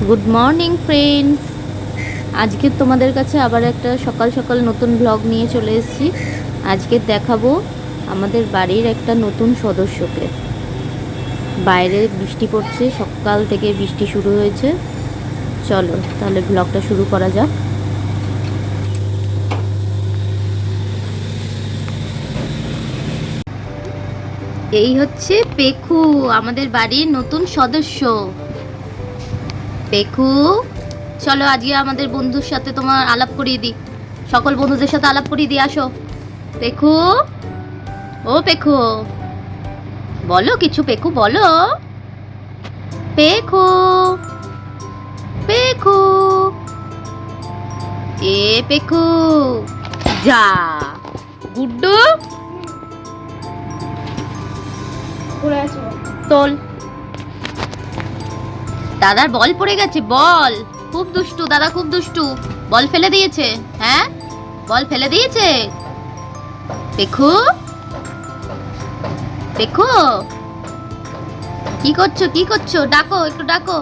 Good morning friends. আজকে তোমাদের কাছে আবার একটা সকাল সকাল নতুন ব্লগ নিয়ে চলে এসেছি। আজকে দেখাবো আমাদের বাড়ির একটা নতুন সদস্যকে। বাইরে বৃষ্টি পড়ছে, সকাল থেকে বৃষ্টি শুরু হয়েছে। চলো তাহলে ব্লগটা শুরু করা যাক। এই হচ্ছে পেখু, আমাদের বাড়ির নতুন সদস্য। পেখু, চলো আজকে আমাদের বন্ধুর সাথে তোমার আলাপ করিয়ে দিই, সকল বন্ধুদের সাথে আলাপ করিয়ে দিই। আসো পেখু, ও পেখু, বলো কিছু। পেখু বলো, পেখু, পেখু, এ পেখু, যা গুড্ডু, তোল। দাদার বল পড়ে গেছে, বল। খুব দুষ্টু দাদা, খুব দুষ্টু। বল ফেলে দিয়েছে। হ্যাঁ, বল ফেলে দিয়েছে। পেখু, পেখু, কি করছো, কি করছো? ডাকো, একটু ডাকো,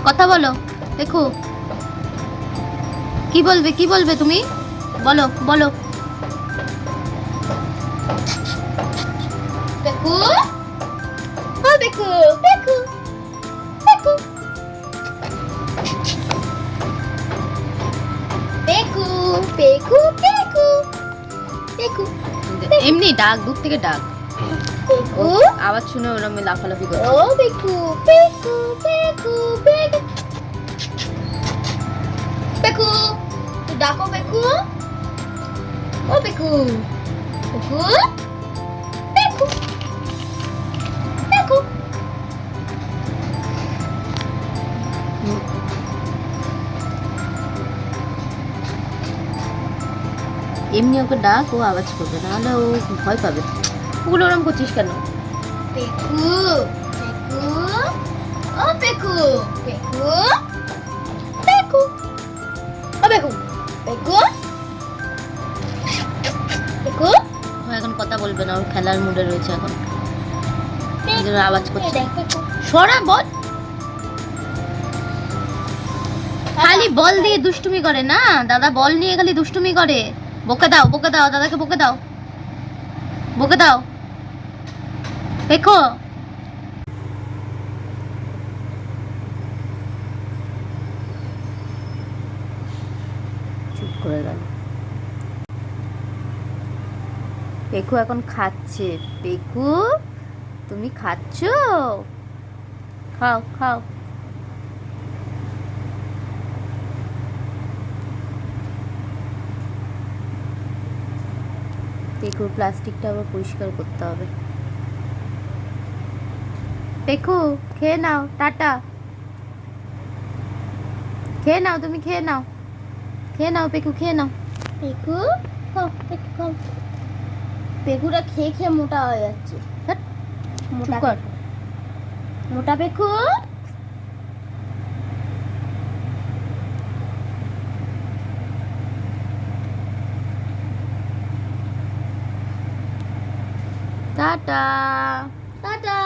কথা বলো। পেখু, কি বলবে, কি বলবে তুমি? বলো, বলো। পেখু, ও পেখু, পেখু, পেখু, পেখু, পেখু, পেখু, পেখু। এমনি ডাক, দূর থেকে ডাক। পেখু, আওয়াজ শুনে ওরম লাফালাফি করছে। ও পেখু, পেখু, পেখু, পেখু, পেখু, ডাকো পেখু, ও পেখু, পেখু, পেখু, পেখু। এমনি ওকে ডাক, ও আওয়াজ করবে, নাহলে ও ভয় পাবে। ওগুলো ওরম করছিস কেন? পেখু, পেখু, ও পেখু, পেখু, পেখু, ও পেখু, পেখু, পেখু। ও এখন কথা বলবে না, ওর খেলার মুডে রয়েছে এখন, এই জন্য আওয়াজ করছে। সরা বল। খালি বল দিয়ে দুষ্টুমি করে না দাদা, বল নিয়ে খালি দুষ্টুমি করে। বকে দাও, বকে দাও, দাদাকে বকে দাও, বকে দাও। দেখো, চুপ করে গেল। পেখু এখন খাচ্ছে। পেখু, তুমি খাচ্ছ? খাও, খাও। পেখুর প্লাস্টিকটা আবার পরিষ্কার করতে হবে। পেখু, খেয়ে নাও, টাটা। খেয়ে নাও, তুমি খেয়ে নাও, খেয়ে নাও পেখু, খেয়ে নাও। পেখু, খাও, পেখু খাও। পেখুটা খেয়ে খেয়ে মোটা হয়ে যাচ্ছে। মোটা কর, মোটা পেখু। Tata, tata.